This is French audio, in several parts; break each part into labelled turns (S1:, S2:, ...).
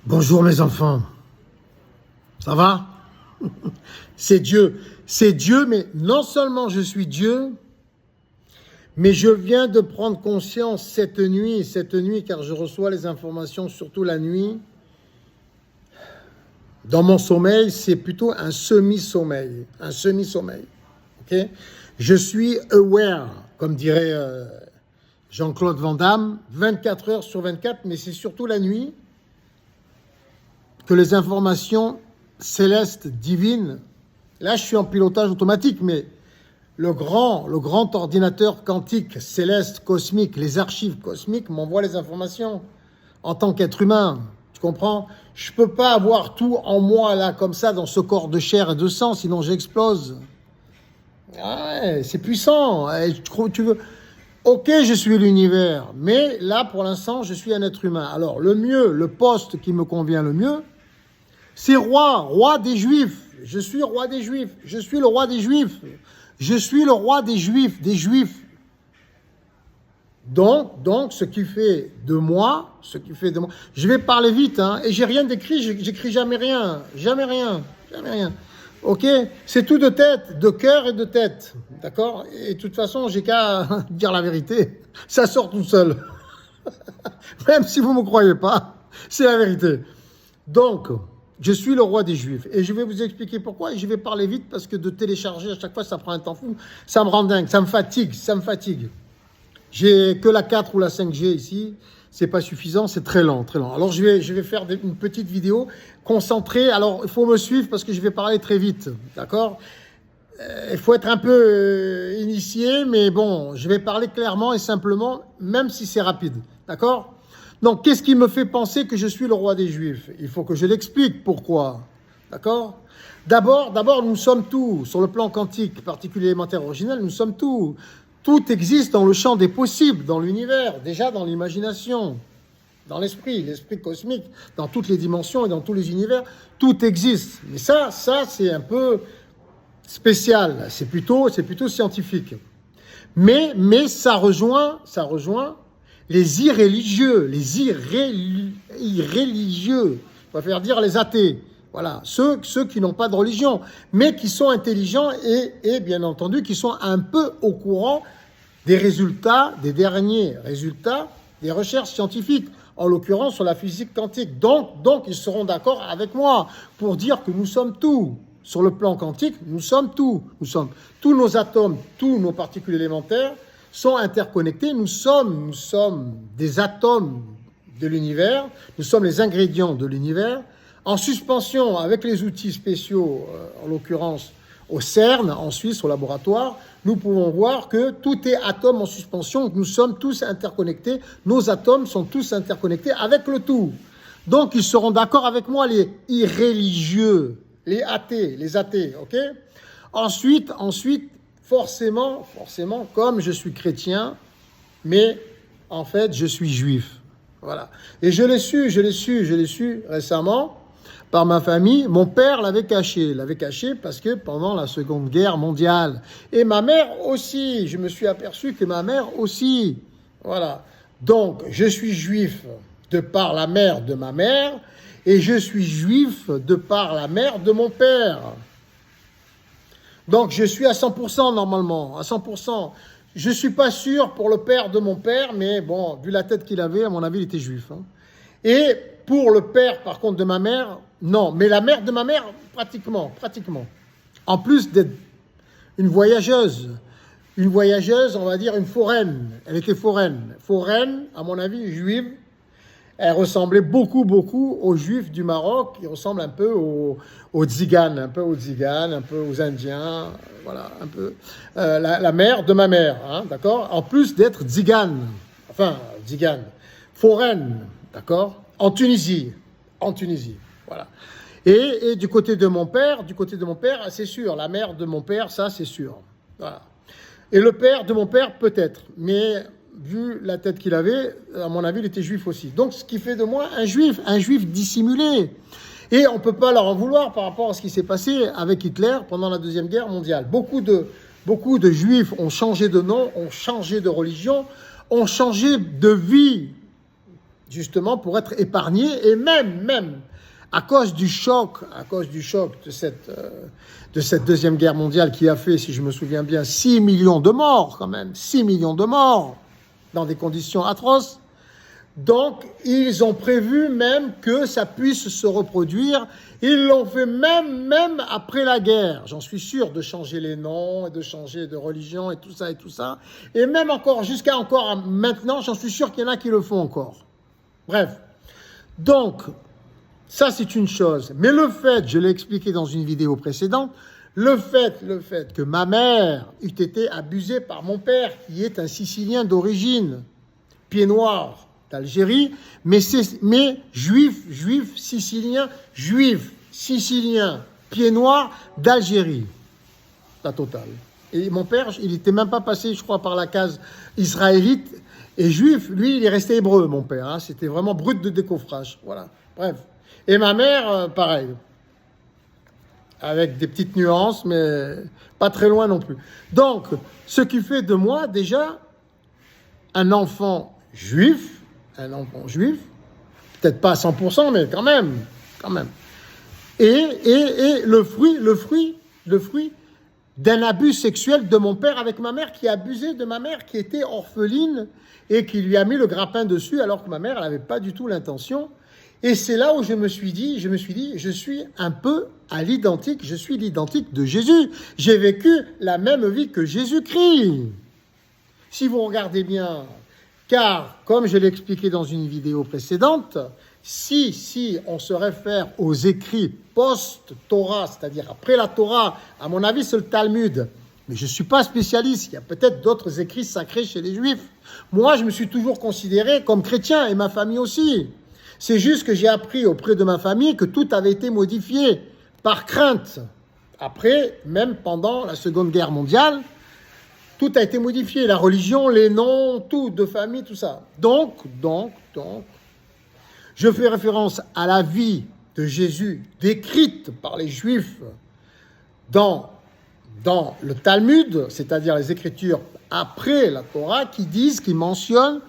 S1: Bonjour mes enfants, ça va? C'est Dieu, mais non seulement je suis Dieu, mais je viens de prendre conscience cette nuit, car je reçois les informations surtout la nuit. Dans mon sommeil, c'est plutôt un semi-sommeil, ok? Je suis aware, comme dirait Jean-Claude Van Damme, 24 heures sur 24, mais c'est surtout la nuit que les informations célestes, divines, là je suis en pilotage automatique, mais le grand ordinateur quantique, céleste, cosmique, les archives cosmiques m'envoient les informations en tant qu'être humain, tu comprends? Je ne peux pas avoir tout en moi là, comme ça, dans ce corps de chair et de sang, sinon j'explose. Ouais, c'est puissant, tu veux... Ok, je suis l'univers, mais là, pour l'instant, je suis un être humain. Alors, le mieux, le poste qui me convient le mieux, c'est roi des Juifs. Je suis roi des Juifs. Je suis le roi des Juifs. Je suis le roi des Juifs, Donc, ce qui fait de moi, je vais parler vite, hein, et j'ai rien d'écrit, j'écris jamais rien. Ok? C'est tout de tête, de cœur et de tête. D'accord? Et de toute façon, j'ai qu'à dire la vérité. Ça sort tout seul. Même si vous ne me croyez pas, c'est la vérité. Donc, je suis le roi des Juifs. Et je vais vous expliquer pourquoi. Et je vais parler vite parce que de télécharger à chaque fois, ça prend un temps fou. Ça me rend dingue, ça me fatigue. J'ai que la 4 ou la 5G ici. C'est pas suffisant, c'est très lent. Alors, je vais faire une petite vidéo concentrée. Alors, il faut me suivre parce que je vais parler très vite. D'accord? Il faut être un peu initié, mais bon, je vais parler clairement et simplement, même si c'est rapide. D'accord? Donc, qu'est-ce qui me fait penser que je suis le roi des Juifs? Il faut que je l'explique pourquoi. D'accord? D'abord, nous sommes tout. Sur le plan quantique, particule élémentaire originelle, nous sommes tout. Tout existe dans le champ des possibles, dans l'univers, déjà dans l'imagination, dans l'esprit cosmique, dans toutes les dimensions et dans tous les univers, tout existe. Mais ça c'est un peu spécial, c'est plutôt scientifique. Mais ça rejoint les irréligieux, je préfère dire les athées. Voilà, ceux qui n'ont pas de religion, mais qui sont intelligents et bien entendu qui sont un peu au courant des derniers résultats des recherches scientifiques, en l'occurrence sur la physique quantique. Donc ils seront d'accord avec moi pour dire que nous sommes tout. Sur le plan quantique, nous sommes tout. Tous nos atomes, tous nos particules élémentaires sont interconnectés. Nous sommes des atomes de l'univers. Nous sommes les ingrédients de l'univers. En suspension avec les outils spéciaux, en l'occurrence au CERN, en Suisse, au laboratoire, nous pouvons voir que tout est atome en suspension, que nous sommes tous interconnectés, nos atomes sont tous interconnectés avec le tout. Donc, ils seront d'accord avec moi, les irréligieux, les athées, ok? Ensuite, forcément, comme je suis chrétien, mais en fait, je suis juif. Voilà. Et je l'ai su récemment, par ma famille. Mon père l'avait caché parce que pendant la Seconde Guerre mondiale, et ma mère aussi, je me suis aperçu que ma mère aussi, voilà. Donc, je suis juif de par la mère de ma mère, et je suis juif de par la mère de mon père. Donc, je suis à 100% normalement, à 100%. Je ne suis pas sûr pour le père de mon père, mais bon, vu la tête qu'il avait, à mon avis, il était juif. Hein. Et pour le père, par contre, de ma mère, non. Mais la mère de ma mère, pratiquement. En plus d'être une voyageuse, on va dire une foraine. Elle était foraine. Foraine, à mon avis, juive. Elle ressemblait beaucoup aux juifs du Maroc. Ils ressemblent un peu aux tziganes, un peu aux Indiens. Voilà, un peu. La mère de ma mère, hein, d'accord? En plus d'être tzigane. Foraine, d'accord? En Tunisie, voilà. Et du côté de mon père, c'est sûr, la mère de mon père, ça c'est sûr, voilà. Et le père de mon père, peut-être, mais vu la tête qu'il avait, à mon avis, il était juif aussi. Donc, ce qui fait de moi un juif dissimulé. Et on ne peut pas leur en vouloir par rapport à ce qui s'est passé avec Hitler pendant la Deuxième Guerre mondiale. Beaucoup de juifs ont changé de nom, ont changé de religion, ont changé de vie justement pour être épargné, et même, à cause du choc de cette Deuxième Guerre mondiale qui a fait, si je me souviens bien, 6 millions de morts quand même, 6 millions de morts dans des conditions atroces. Donc, ils ont prévu même que ça puisse se reproduire. Ils l'ont fait même après la guerre. J'en suis sûr, de changer les noms, et de changer de religion et tout ça. Et même encore, jusqu'à encore maintenant, j'en suis sûr qu'il y en a qui le font encore. Bref. Donc, ça c'est une chose. Mais le fait, je l'ai expliqué dans une vidéo précédente, le fait que ma mère eût été abusée par mon père, qui est un Sicilien d'origine, pied noir, d'Algérie, mais juif sicilien, pied noir d'Algérie, la totale. Et mon père, il n'était même pas passé, je crois, par la case israélite et juif. Lui, il est resté hébreu, mon père. Hein. C'était vraiment brut de décoffrage. Voilà. Bref. Et ma mère, pareil. Avec des petites nuances, mais pas très loin non plus. Donc, ce qui fait de moi, déjà, un enfant juif, peut-être pas à 100%, mais quand même. Et le fruit d'un abus sexuel de mon père avec ma mère, qui a abusé de ma mère, qui était orpheline, et qui lui a mis le grappin dessus, alors que ma mère, elle n'avait pas du tout l'intention. Et c'est là où je me suis dit, je suis un peu je suis l'identique de Jésus. J'ai vécu la même vie que Jésus-Christ. Si vous regardez bien, car, comme je l'ai expliqué dans une vidéo précédente, si on se réfère aux écrits post-Torah, c'est-à-dire après la Torah, à mon avis, c'est le Talmud. Mais je ne suis pas spécialiste, il y a peut-être d'autres écrits sacrés chez les Juifs. Moi, je me suis toujours considéré comme chrétien, et ma famille aussi. C'est juste que j'ai appris auprès de ma famille que tout avait été modifié par crainte. Après, même pendant la Seconde Guerre mondiale, tout a été modifié, la religion, les noms, tout, de famille, tout ça. Donc, je fais référence à la vie de Jésus décrite par les Juifs dans le Talmud, c'est-à-dire les Écritures après la Torah, qui mentionnent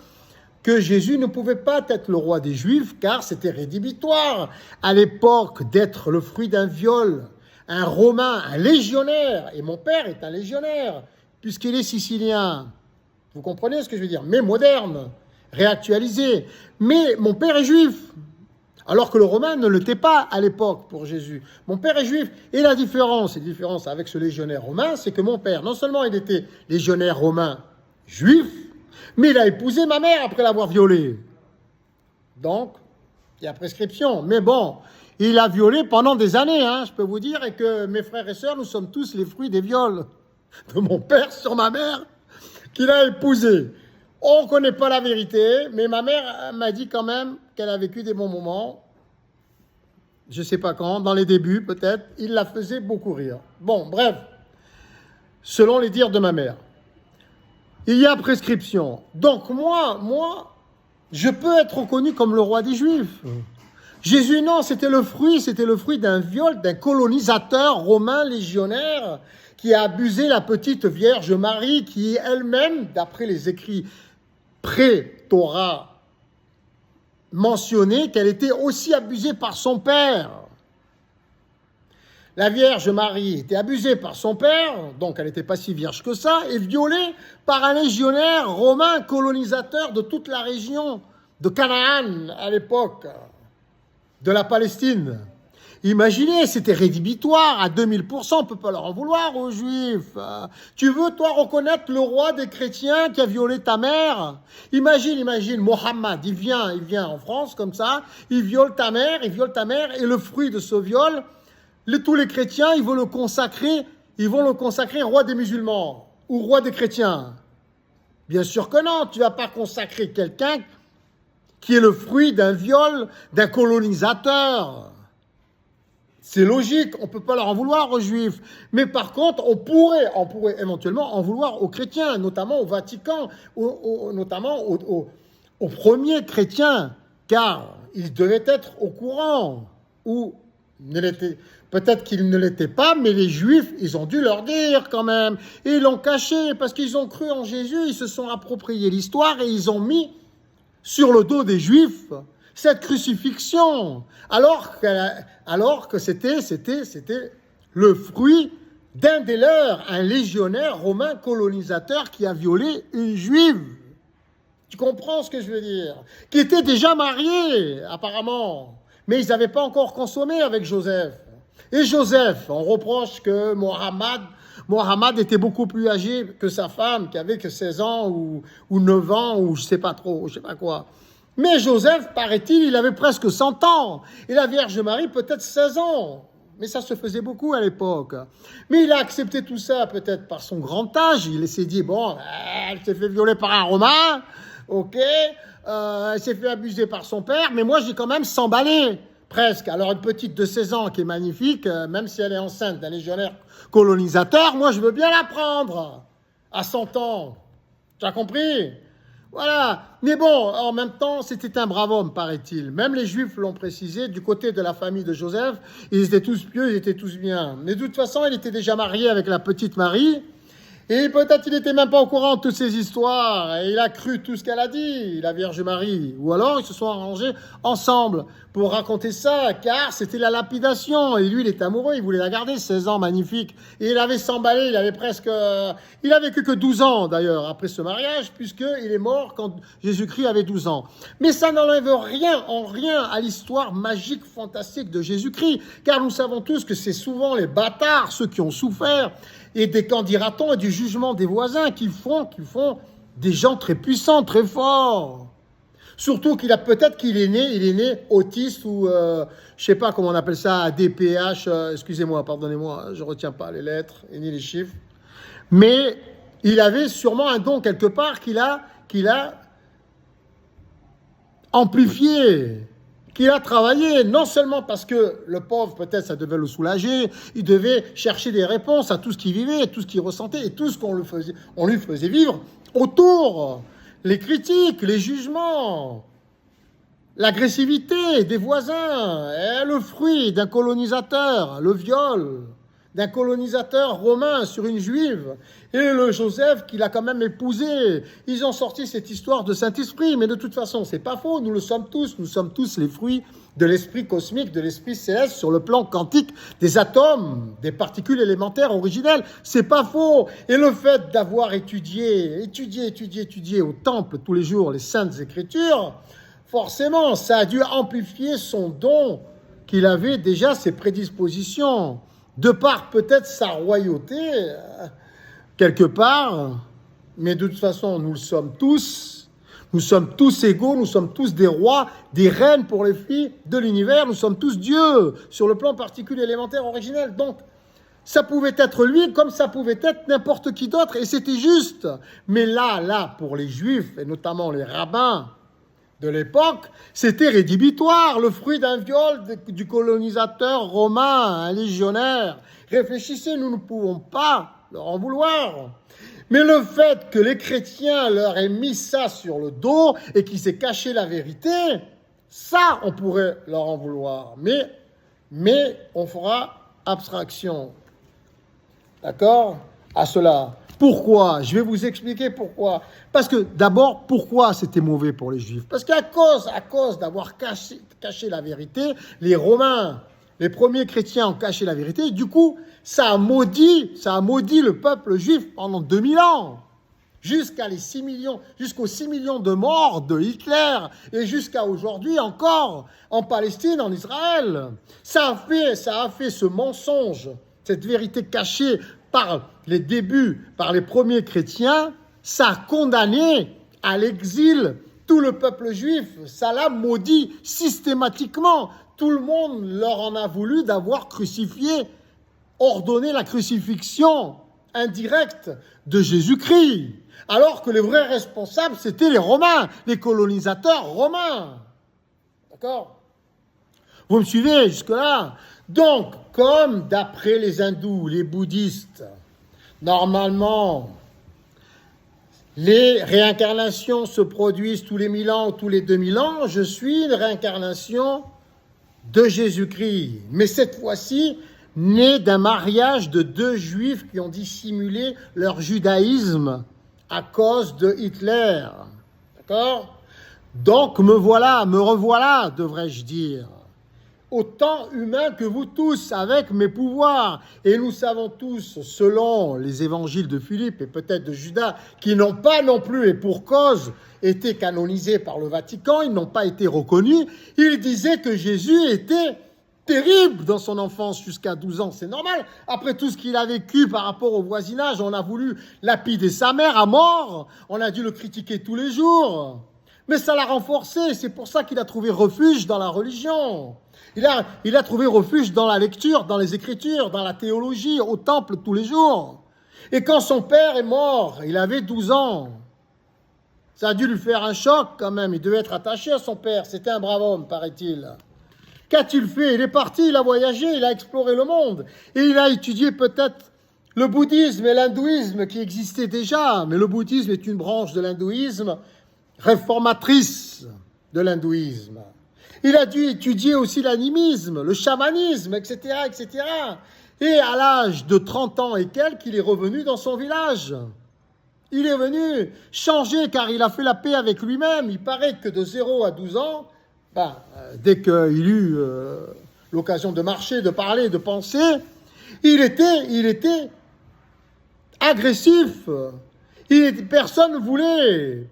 S1: que Jésus ne pouvait pas être le roi des Juifs, car c'était rédhibitoire à l'époque d'être le fruit d'un viol, un Romain, un légionnaire, et mon père est un légionnaire, puisqu'il est sicilien. Vous comprenez ce que je veux dire? Mais moderne, réactualisé. Mais mon père est juif, alors que le Romain ne l'était pas à l'époque pour Jésus. Mon père est juif. Et la différence avec ce légionnaire romain, c'est que mon père, non seulement il était légionnaire romain juif, mais il a épousé ma mère après l'avoir violée. Donc, il y a prescription. Mais bon, il a violé pendant des années, hein, je peux vous dire, et que mes frères et sœurs, nous sommes tous les fruits des viols de mon père sur ma mère, qu'il a épousé. On ne connaît pas la vérité, mais ma mère m'a dit quand même qu'elle a vécu des bons moments. Je ne sais pas quand, dans les débuts peut-être, il la faisait beaucoup rire. Bon, bref, selon les dires de ma mère. Il y a prescription. Donc moi, je peux être reconnu comme le roi des Juifs. Jésus, non, c'était le fruit d'un viol, d'un colonisateur romain légionnaire qui a abusé la petite Vierge Marie, qui elle-même, d'après les écrits pré-Torah, mentionnait qu'elle était aussi abusée par son père. La Vierge Marie était abusée par son père, donc elle n'était pas si vierge que ça, et violée par un légionnaire romain colonisateur de toute la région de Canaan à l'époque, de la Palestine. Imaginez, c'était rédhibitoire à 2000%, on ne peut pas leur en vouloir aux Juifs. Tu veux, toi, reconnaître le roi des chrétiens qui a violé ta mère? Imagine, Mohammed, il vient en France comme ça, il viole ta mère, et le fruit de ce viol, tous les chrétiens, ils vont le consacrer roi des musulmans ou roi des chrétiens. Bien sûr que non, tu ne vas pas consacrer quelqu'un qui est le fruit d'un viol d'un colonisateur. C'est logique, on ne peut pas leur en vouloir aux Juifs. Mais par contre, on pourrait éventuellement en vouloir aux chrétiens, notamment au Vatican, notamment aux premiers chrétiens, car ils devaient être au courant, ou peut-être qu'ils ne l'étaient pas, mais les Juifs, ils ont dû leur dire quand même. Et ils l'ont caché, parce qu'ils ont cru en Jésus, ils se sont appropriés l'histoire et ils ont mis sur le dos des Juifs cette crucifixion, alors que c'était le fruit d'un des leurs, un légionnaire romain colonisateur qui a violé une Juive. Tu comprends ce que je veux dire? Qui était déjà marié, apparemment, mais ils n'avaient pas encore consommé avec Joseph. Et Joseph, on reproche que Mohammed était beaucoup plus âgé que sa femme, qui avait que 16 ans ou 9 ans, ou je sais pas trop, je sais pas quoi. Mais Joseph, paraît-il, il avait presque 100 ans. Et la Vierge Marie, peut-être 16 ans. Mais ça se faisait beaucoup à l'époque. Mais il a accepté tout ça, peut-être par son grand âge. Il s'est dit, bon, elle s'est fait violer par un Romain, ok, elle s'est fait abuser par son père, mais moi, j'ai quand même 100 balais. Presque. Alors, une petite de 16 ans qui est magnifique, même si elle est enceinte d'un légionnaire colonisateur, moi, je veux bien la prendre à 100 ans. Tu as compris? Voilà. Mais bon, en même temps, c'était un brave homme, paraît-il. Même les Juifs l'ont précisé, du côté de la famille de Joseph, ils étaient tous pieux, ils étaient tous bien. Mais de toute façon, il était déjà marié avec la petite Marie. Et peut-être il n'était même pas au courant de toutes ces histoires, et il a cru tout ce qu'elle a dit, la Vierge Marie. Ou alors ils se sont arrangés ensemble pour raconter ça, car c'était la lapidation. Et lui, il était amoureux, il voulait la garder, 16 ans, magnifique. Et il avait s'emballé, il avait il a vécu que 12 ans d'ailleurs après ce mariage, puisqu'il est mort quand Jésus-Christ avait 12 ans. Mais ça n'enlève rien à l'histoire magique, fantastique de Jésus-Christ, car nous savons tous que c'est souvent les bâtards, ceux qui ont souffert, et des qu'en dira-t-on, et du jugement des voisins qui font des gens très puissants, très forts. Surtout qu'il est né autiste ou je sais pas comment on appelle ça, ADPH, excusez-moi, pardonnez-moi, je retiens pas les lettres et ni les chiffres. Mais il avait sûrement un don quelque part qu'il a amplifié, qu'il a travaillé, non seulement parce que le pauvre, peut-être, ça devait le soulager, il devait chercher des réponses à tout ce qu'il vivait, tout ce qu'il ressentait, et tout ce qu'on lui faisait vivre autour. Les critiques, les jugements, l'agressivité des voisins, et le fruit d'un colonisateur, le viol d'un colonisateur romain sur une juive, et le Joseph qu'il a quand même épousé. Ils ont sorti cette histoire de Saint-Esprit, mais de toute façon, c'est pas faux, nous sommes tous les fruits de l'esprit cosmique, de l'esprit céleste sur le plan quantique des atomes, des particules élémentaires originelles, c'est pas faux. Et le fait d'avoir étudié au temple tous les jours les Saintes Écritures, forcément, ça a dû amplifier son don qu'il avait déjà, ses prédispositions, de par peut-être sa royauté, quelque part, mais de toute façon, nous sommes tous égaux, nous sommes tous des rois, des reines pour les filles de l'univers, nous sommes tous Dieu, sur le plan particule élémentaire originel. Donc, ça pouvait être lui comme ça pouvait être n'importe qui d'autre, et c'était juste. Mais là, pour les Juifs, et notamment les rabbins de l'époque, c'était rédhibitoire, le fruit d'un viol du colonisateur romain, un légionnaire. Réfléchissez, nous ne pouvons pas leur en vouloir. Mais le fait que les chrétiens leur aient mis ça sur le dos et qu'ils aient caché la vérité, ça, on pourrait leur en vouloir. Mais on fera abstraction, d'accord, à cela. Pourquoi? Je vais vous expliquer pourquoi. Parce que d'abord, pourquoi c'était mauvais pour les Juifs? Parce qu'à cause d'avoir caché la vérité, les Romains, les premiers chrétiens ont caché la vérité. Et du coup, ça a maudit le peuple juif pendant 2000 ans. Jusqu'aux 6 millions de morts de Hitler et jusqu'à aujourd'hui encore en Palestine, en Israël. Ça a fait ce mensonge, cette vérité cachée par les débuts, par les premiers chrétiens, ça a condamné à l'exil tout le peuple juif. Ça l'a maudit systématiquement. Tout le monde leur en a voulu d'avoir crucifié, ordonné la crucifixion indirecte de Jésus-Christ. Alors que les vrais responsables, c'était les Romains, les colonisateurs romains. D'accord? Vous me suivez jusque-là? Donc, comme d'après les hindous, les bouddhistes, normalement, les réincarnations se produisent tous les 1000 ans ou tous les 2000 ans, je suis une réincarnation de Jésus-Christ. Mais cette fois-ci, né d'un mariage de 2 juifs qui ont dissimulé leur judaïsme à cause de Hitler. D'accord? Donc me voilà, me revoilà, devrais-je dire. Autant humain que vous tous, avec mes pouvoirs. Et nous savons tous, selon les évangiles de Philippe et peut-être de Judas, qui n'ont pas non plus, et pour cause, été canonisés par le Vatican, ils n'ont pas été reconnus, ils disaient que Jésus était terrible dans son enfance jusqu'à 12 ans. C'est normal. Après tout ce qu'il a vécu par rapport au voisinage, on a voulu lapider sa mère à mort, on a dû le critiquer tous les jours. Mais ça l'a renforcé, c'est pour ça qu'il a trouvé refuge dans la religion. Il a trouvé refuge dans la lecture, dans les Écritures, dans la théologie, au temple tous les jours. Et quand son père est mort, il avait 12 ans. Ça a dû lui faire un choc quand même, il devait être attaché à son père, c'était un brave homme, paraît-il. Qu'a-t-il fait? Il est parti, il a voyagé, il a exploré le monde. Et il a étudié peut-être le bouddhisme et l'hindouisme qui existaient déjà. Mais le bouddhisme est une branche de l'hindouisme réformatrice de l'hindouisme. Il a dû étudier aussi l'animisme, le chamanisme, etc., etc. Et à l'âge de 30 ans et quelques, il est revenu dans son village. Il est venu changer car il a fait la paix avec lui-même. Il paraît que de 0 à 12 ans, dès qu'il eut l'occasion de marcher, de parler, de penser, il était agressif. Personne ne voulait,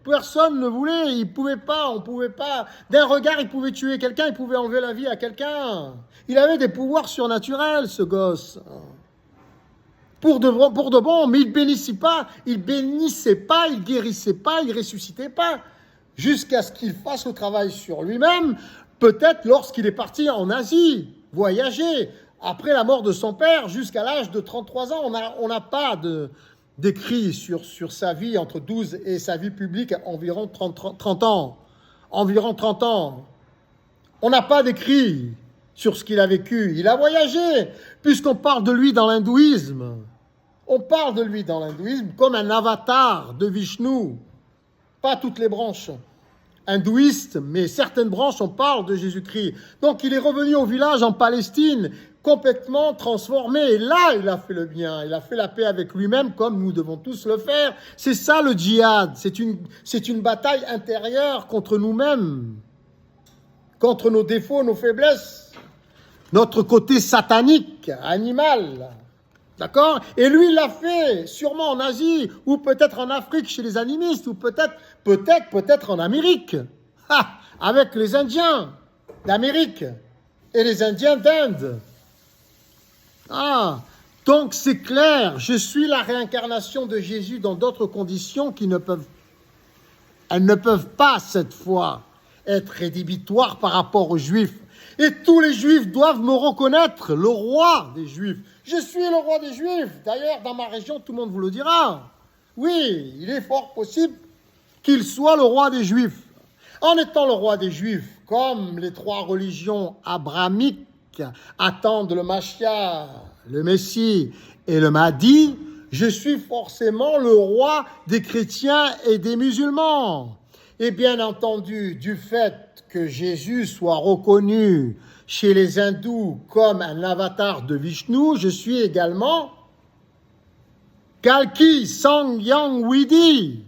S1: on pouvait pas. D'un regard, il pouvait tuer quelqu'un, il pouvait enlever la vie à quelqu'un. Il avait des pouvoirs surnaturels, ce gosse. Pour de bon, mais il bénissait pas, il guérissait pas, il ressuscitait pas, jusqu'à ce qu'il fasse le travail sur lui-même, peut-être lorsqu'il est parti en Asie, voyager, après la mort de son père, jusqu'à l'âge de 33 ans. On n'a pas d'écrit sur sa vie entre 12 et sa vie publique, environ 30 ans. Environ 30 ans. On n'a pas d'écrit sur ce qu'il a vécu. Il a voyagé, puisqu'on parle de lui dans l'hindouisme. On parle de lui dans l'hindouisme comme un avatar de Vishnu. Pas toutes les branches hindouistes, mais certaines branches, on parle de Jésus-Christ. Donc il est revenu au village en Palestine, complètement transformé. Et là, il a fait le bien. Il a fait la paix avec lui-même, comme nous devons tous le faire. C'est ça le djihad. C'est une bataille intérieure contre nous-mêmes, contre nos défauts, nos faiblesses, notre côté satanique, animal. D'accord? Et lui, il l'a fait, sûrement en Asie, ou peut-être en Afrique chez les animistes, ou peut-être en Amérique, avec les Indiens d'Amérique et les Indiens d'Inde. Donc c'est clair, je suis la réincarnation de Jésus dans d'autres conditions elles ne peuvent pas cette fois être rédhibitoires par rapport aux Juifs. Et tous les Juifs doivent me reconnaître, le roi des Juifs. Je suis le roi des Juifs. D'ailleurs, dans ma région, tout le monde vous le dira. Oui, il est fort possible qu'il soit le roi des Juifs. En étant le roi des Juifs, comme les 3 religions abrahamiques attendent le Mashiach, le Messie et le Mahdi, je suis forcément le roi des chrétiens et des musulmans. Et bien entendu, du fait que Jésus soit reconnu chez les hindous comme un avatar de Vishnu, je suis également Kalki Sangyang Widi,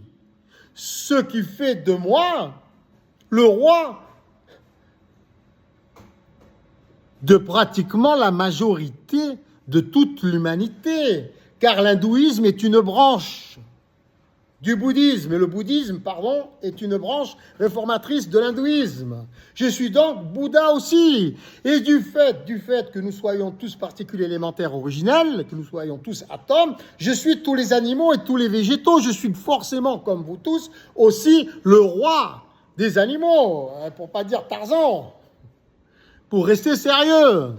S1: ce qui fait de moi le roi de pratiquement la majorité de toute l'humanité, car l'hindouisme est une branche du bouddhisme, et le bouddhisme, est une branche réformatrice de l'hindouisme. Je suis donc Bouddha aussi. Et du fait que nous soyons tous particules élémentaires originelles, que nous soyons tous atomes, je suis tous les animaux et tous les végétaux. Je suis forcément, comme vous tous, aussi le roi des animaux, pour pas dire Tarzan, pour rester sérieux.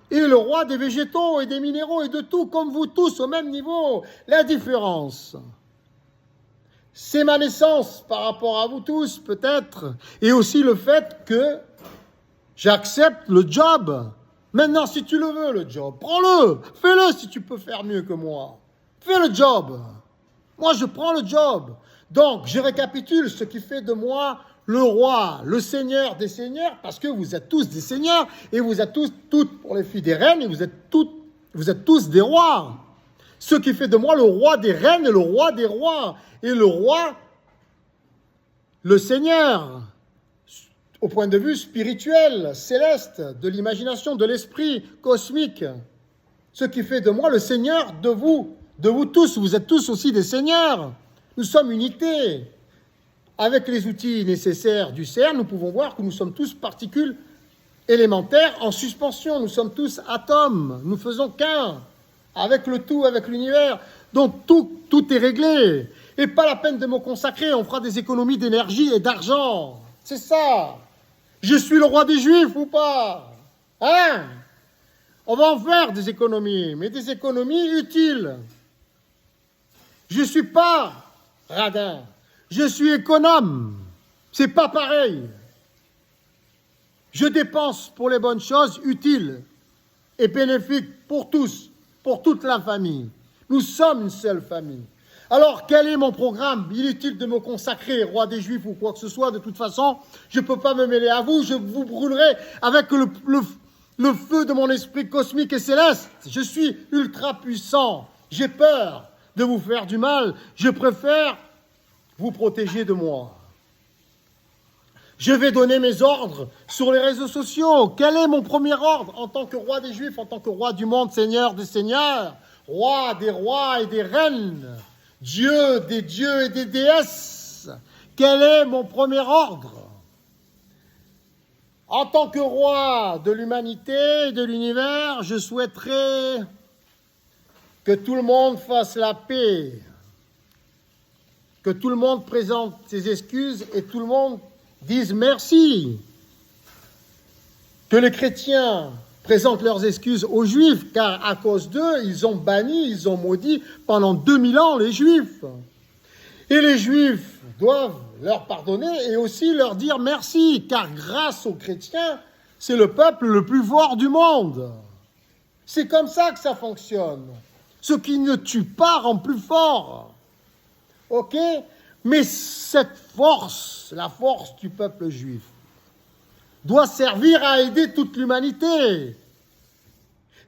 S1: Et le roi des végétaux et des minéraux et de tout, comme vous tous, au même niveau. La différence, c'est ma naissance par rapport à vous tous, peut-être, et aussi le fait que j'accepte le job. Maintenant, si tu le veux, le job, prends-le, fais-le si tu peux faire mieux que moi. Fais le job. Moi, je prends le job. Donc, je récapitule ce qui fait de moi le roi, le seigneur des seigneurs, parce que vous êtes tous des seigneurs, et vous êtes toutes pour les filles des reines, et vous êtes tous des rois. Ce qui fait de moi le roi des reines et le roi des rois. Et le roi, le Seigneur, au point de vue spirituel, céleste, de l'imagination, de l'esprit cosmique. Ce qui fait de moi le Seigneur de vous tous. Vous êtes tous aussi des seigneurs. Nous sommes unité. Avec les outils nécessaires du CERN, nous pouvons voir que nous sommes tous particules élémentaires en suspension. Nous sommes tous atomes. Nous faisons qu'un. Avec le tout, avec l'univers. Donc tout est réglé. Et pas la peine de me consacrer. On fera des économies d'énergie et d'argent. C'est ça. Je suis le roi des Juifs ou pas? Hein? On va en faire des économies, mais des économies utiles. Je ne suis pas radin. Je suis économe. C'est pas pareil. Je dépense pour les bonnes choses utiles et bénéfiques pour tous, pour toute la famille. Nous sommes une seule famille. Alors, quel est mon programme? Inutile de me consacrer roi des Juifs ou quoi que ce soit. De toute façon, je ne peux pas me mêler à vous. Je vous brûlerai avec le feu de mon esprit cosmique et céleste. Je suis ultra puissant. J'ai peur de vous faire du mal. Je préfère vous protéger de moi. Je vais donner mes ordres sur les réseaux sociaux. Quel est mon premier ordre en tant que roi des Juifs, en tant que roi du monde, Seigneur des seigneurs, roi des rois et des reines, Dieu des dieux et des déesses? Quel est mon premier ordre? En tant que roi de l'humanité et de l'univers, je souhaiterais que tout le monde fasse la paix, que tout le monde présente ses excuses et tout le monde dise merci, que les chrétiens présentent leurs excuses aux Juifs, car à cause d'eux, ils ont banni, ils ont maudit pendant 2000 ans les Juifs. Et les Juifs doivent leur pardonner et aussi leur dire merci, car grâce aux chrétiens, c'est le peuple le plus fort du monde. C'est comme ça que ça fonctionne. Ce qui ne tue pas rend plus fort. Ok? Mais cette force, la force du peuple juif, doit servir à aider toute l'humanité.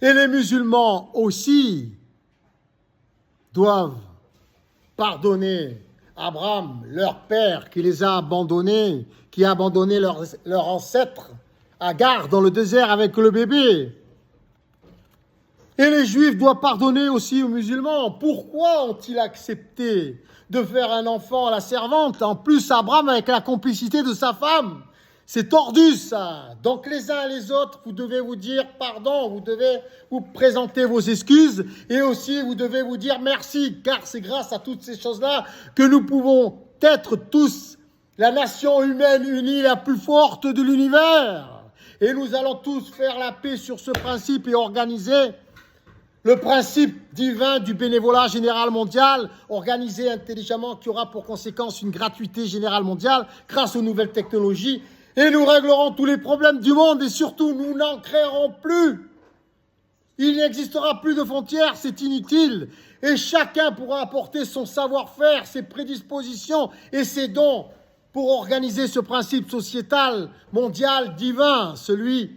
S1: Et les musulmans aussi doivent pardonner Abraham, leur père, qui les a abandonnés, qui a abandonné leur ancêtre Agar dans le désert avec le bébé. Et les Juifs doivent pardonner aussi aux musulmans. Pourquoi ont-ils accepté de faire un enfant à la servante? En plus, Abraham avec la complicité de sa femme. C'est tordu, ça. Donc, les uns et les autres, vous devez vous dire pardon, vous devez vous présenter vos excuses et aussi vous devez vous dire merci, car c'est grâce à toutes ces choses-là que nous pouvons être tous la nation humaine unie la plus forte de l'univers. Et nous allons tous faire la paix sur ce principe et organiser le principe divin du bénévolat général mondial, organisé intelligemment, qui aura pour conséquence une gratuité générale mondiale grâce aux nouvelles technologies. Et nous réglerons tous les problèmes du monde et surtout, nous n'en créerons plus. Il n'existera plus de frontières, c'est inutile. Et chacun pourra apporter son savoir-faire, ses prédispositions et ses dons pour organiser ce principe sociétal, mondial, divin, celui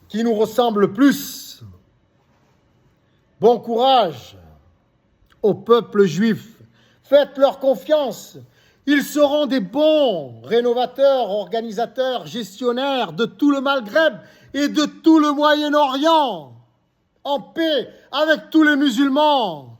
S1: qui nous ressemble le plus. Bon courage au peuple juif. Faites-leur confiance. Ils seront des bons rénovateurs, organisateurs, gestionnaires de tout le Maghreb et de tout le Moyen-Orient, en paix avec tous les musulmans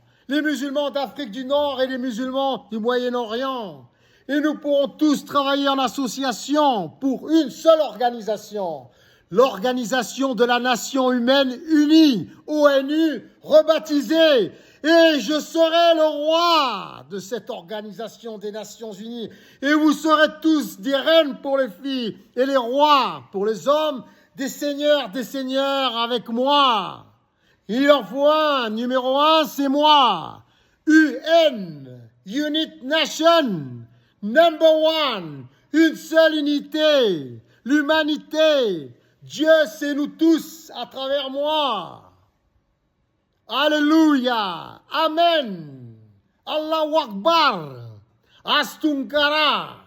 S1: d'Afrique du Nord et les musulmans du Moyen-Orient. Et nous pourrons tous travailler en association pour une seule organisation, l'Organisation de la Nation Humaine Unie, ONU, rebaptisée. Et je serai le roi de cette organisation des Nations Unies. Et vous serez tous des reines pour les filles et les rois pour les hommes, des seigneurs avec moi. Il en faut un, numéro 1, c'est moi. UN, Unit Nation, number 1, une seule unité, l'humanité. Dieu, c'est nous tous à travers moi. Alléluia. Amen. Allahu Akbar. Astunkara.